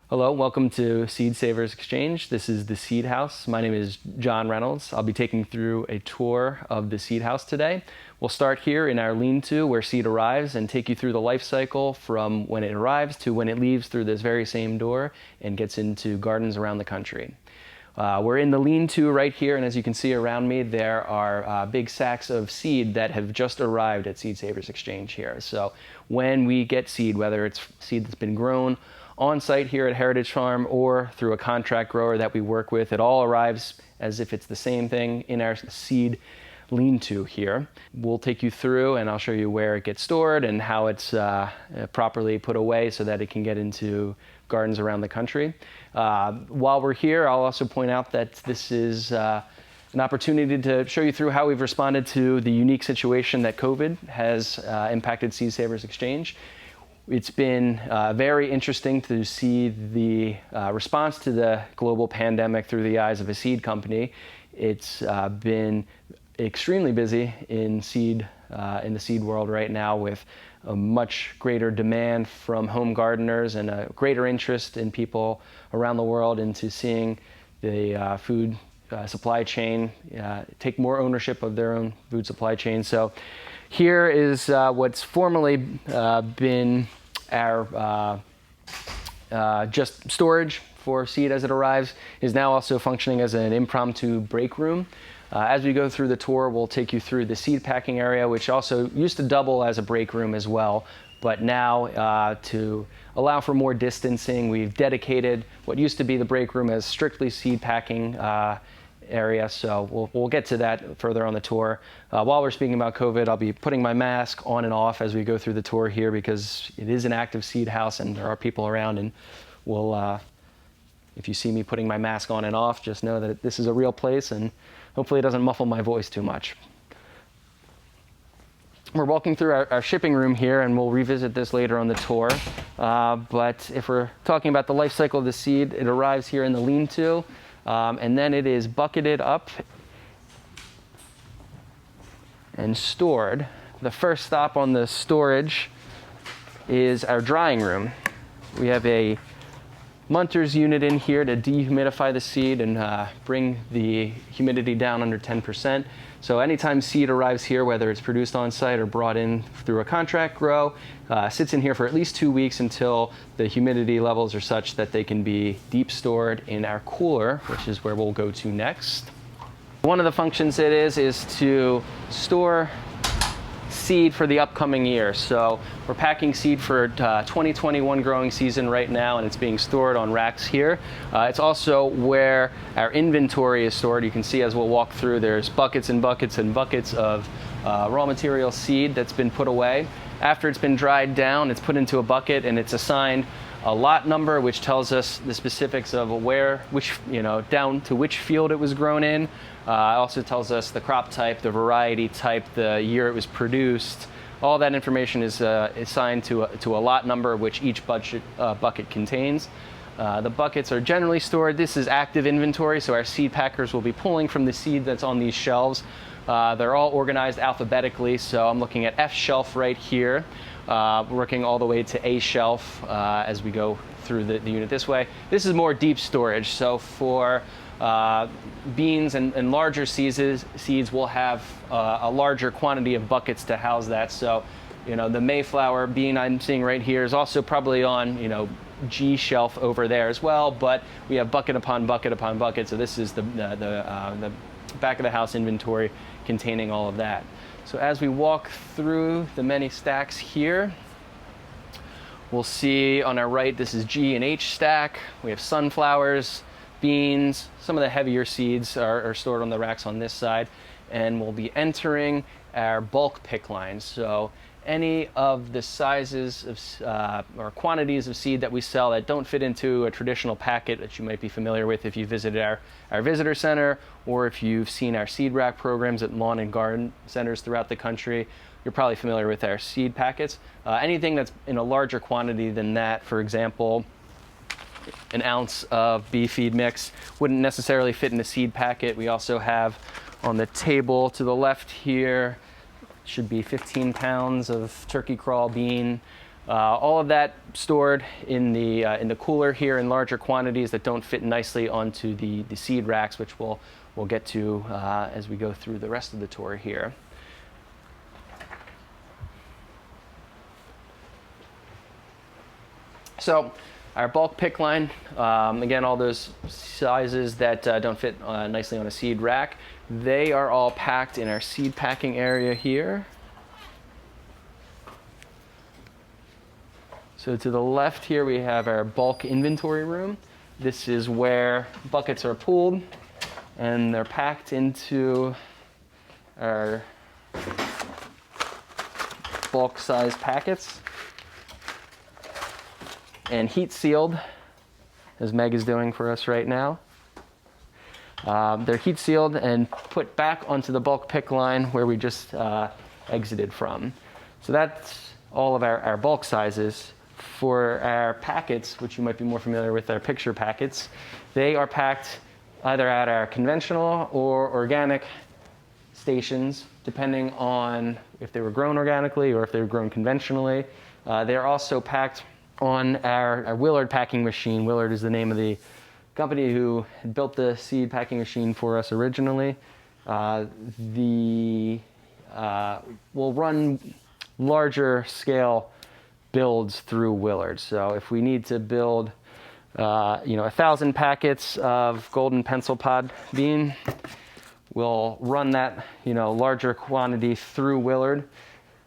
Hello, welcome to Seed Savers Exchange. This is the Seed House. My name is John Reynolds. I'll be taking through a tour of the Seed House today. We'll start here in our lean-to where seed arrives and take you through the life cycle from when it arrives to when it leaves through this very same door and gets into gardens around the country. We're in the lean-to right here, and as you can see around me, there are big sacks of seed that have just arrived at Seed Savers Exchange here. So when we get seed, whether it's seed that's been grown on site here at Heritage Farm or through a contract grower that we work with, it all arrives as if it's the same thing in our seed lean-to here. We'll take you through and I'll show you where it gets stored and how it's properly put away so that it can get into gardens around the country. While we're here, I'll also point out that this is an opportunity to show you through how we've responded to the unique situation that COVID has impacted Seed Savers Exchange. It's been very interesting to see the response to the global pandemic through the eyes of a seed company. It's been extremely busy in the seed world right now, with a much greater demand from home gardeners and a greater interest in people around the world into seeing the food supply chain take more ownership of their own food supply chain. So here is what's formerly been our just storage for seed as it arrives, is now also functioning as an impromptu break room. As we go through the tour, we'll take you through the seed packing area, which also used to double as a break room as well. But now, to allow for more distancing, we've dedicated what used to be the break room as strictly seed packing area. So we'll get to that further on the tour. While we're speaking about COVID, I'll be putting my mask on and off as we go through the tour here, because it is an active seed house and there are people around, and we'll, if you see me putting my mask on and off, just know that this is a real place and hopefully it doesn't muffle my voice too much. We're walking through our shipping room here, and we'll revisit this later on the tour. But if we're talking about the life cycle of the seed, it arrives here in the lean-to, and then it is bucketed up and stored. The first stop on the storage is our drying room. We have a Munter's unit in here to dehumidify the seed and bring the humidity down under 10%. So anytime seed arrives here, whether it's produced on site or brought in through a contract grow, sits in here for at least 2 weeks until the humidity levels are such that they can be deep stored in our cooler, which is where we'll go to next. One of the functions it is to store seed for the upcoming year. So we're packing seed for 2021 growing season right now, and it's being stored on racks here. It's also where our inventory is stored. You can see as we'll walk through, there's buckets and buckets and buckets of raw material seed that's been put away. After it's been dried down, it's put into a bucket and it's assigned a lot number, which tells us the specifics of down to which field it was grown in. It also tells us the crop type, the variety type, the year it was produced. All that information is assigned to a lot number, which each bucket contains. The buckets are generally stored. This is active inventory, so our seed packers will be pulling from the seed that's on these shelves. They're all organized alphabetically, so I'm looking at F shelf right here, working all the way to A shelf as we go through the unit this way. This is more deep storage, so for beans and larger seeds, we'll have a larger quantity of buckets to house that. So, the Mayflower bean I'm seeing right here is also probably on, G shelf over there as well, but we have bucket upon bucket upon bucket. So this is the back of the house inventory containing all of that. So as we walk through the many stacks here, we'll see on our right, this is G and H stack. We have sunflowers, beans, some of the heavier seeds are stored on the racks on this side, and we'll be entering our bulk pick line. So any of the sizes of or quantities of seed that we sell that don't fit into a traditional packet that you might be familiar with if you visited our visitor center, or if you've seen our seed rack programs at lawn and garden centers throughout the country, you're probably familiar with our seed packets. Anything that's in a larger quantity than that, for example, an ounce of beef feed mix, wouldn't necessarily fit in a seed packet. We also have on the table to the left here, should be 15 pounds of turkey crawl bean All of that stored in the cooler here in larger quantities that don't fit nicely onto the seed racks, which we'll get to as we go through the rest of the tour here. So our bulk pick line, again, all those sizes that don't fit nicely on a seed rack, they are all packed in our seed packing area here. So to the left here we have our bulk inventory room. This is where buckets are pooled and they're packed into our bulk size packets and heat sealed, as Meg is doing for us right now. They're heat sealed and put back onto the bulk pick line where we just exited from. So that's all of our bulk sizes. For our packets, which you might be more familiar with, our picture packets, they are packed either at our conventional or organic stations, depending on if they were grown organically or if they were grown conventionally. They're also packed on our Willard packing machine. Willard is the name of the company who had built the seed packing machine for us originally. We'll run larger scale builds through Willard. So if we need to build 1,000 packets of golden pencil pod bean, we'll run that larger quantity through Willard.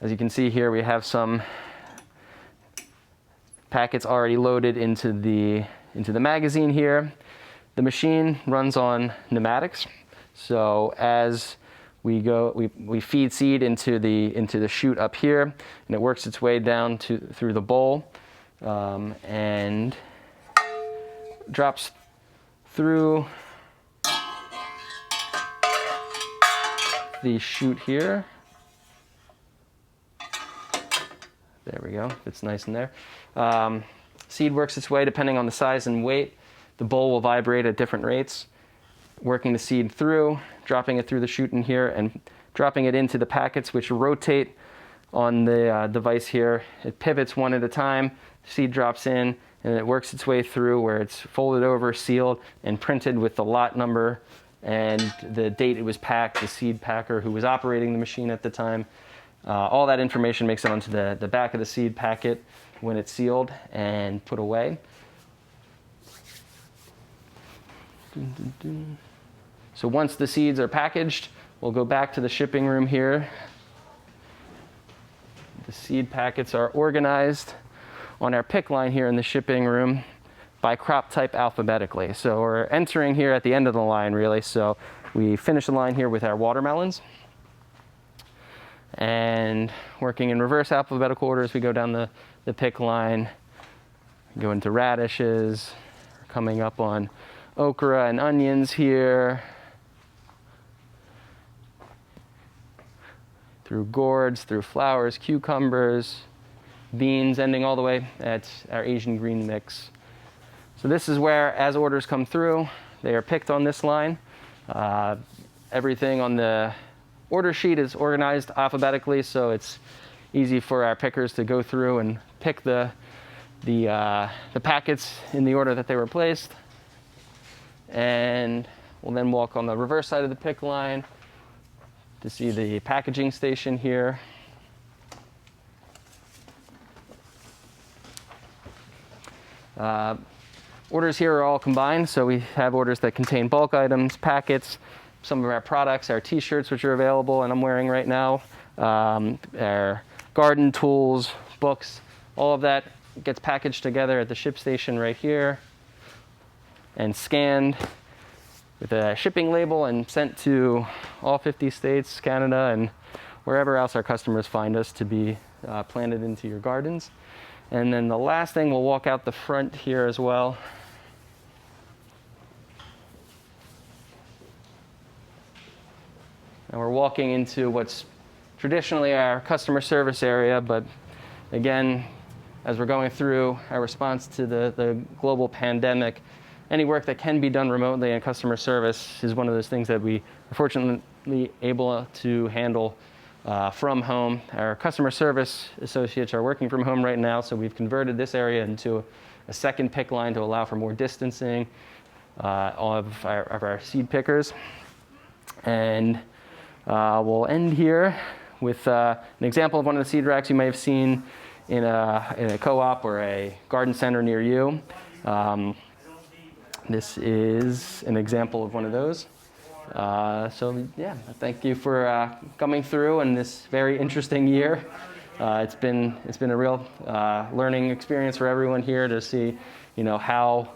As you can see here, we have some packets already loaded into the magazine here. The machine runs on pneumatics, so as we feed seed into the chute up here, and it works its way down through the bowl and drops through the chute here. There we go, it's nice in there. Seed works its way depending on the size and weight. The bowl will vibrate at different rates, working the seed through, dropping it through the chute in here, and dropping it into the packets, which rotate on the device here. It pivots one at a time, the seed drops in, and it works its way through where it's folded over, sealed, and printed with the lot number and the date it was packed, the seed packer who was operating the machine at the time. All that information makes it onto the back of the seed packet when it's sealed and put away. So once the seeds are packaged, we'll go back to the shipping room here. The seed packets are organized on our pick line here in the shipping room by crop type alphabetically. So we're entering here at the end of the line, really. So we finish the line here with our watermelons. And working in reverse alphabetical order as we go down the pick line, go into radishes, coming up on okra and onions here, through gourds, through flowers, cucumbers, beans, ending all the way at our Asian green mix. So this is where, as orders come through, they are picked on this line. Everything on the order sheet is organized alphabetically, so it's easy for our pickers to go through and pick the packets in the order that they were placed. And we'll then walk on the reverse side of the pick line to see the packaging station here. Orders here are all combined, so we have orders that contain bulk items, packets, some of our products, our t-shirts which are available and I'm wearing right now, our garden tools, books, all of that gets packaged together at the ship station right here and scanned with a shipping label and sent to all 50 states, Canada, and wherever else our customers find us to be planted into your gardens. And then the last thing, we'll walk out the front here as well. And we're walking into what's traditionally our customer service area, but again, as we're going through our response to the global pandemic, any work that can be done remotely in customer service is one of those things that we are fortunately able to handle from home. Our customer service associates are working from home right now, so we've converted this area into a second pick line to allow for more distancing of our seed pickers. And we'll end here with an example of one of the seed racks you may have seen in a co-op or a garden center near you. This is an example of one of those. So yeah, thank you for coming through in this very interesting year. It's been a real learning experience for everyone here to see, how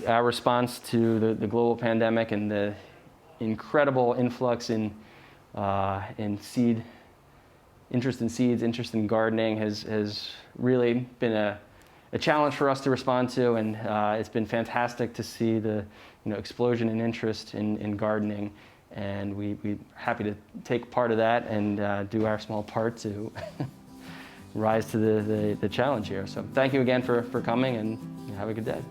our response to the global pandemic and the incredible influx in seed interest in seeds, interest in gardening has really been a challenge for us to respond to, and it's been fantastic to see the explosion in interest in gardening, and we're happy to take part of that and do our small part to rise to the challenge here. So thank you again for coming, and have a good day.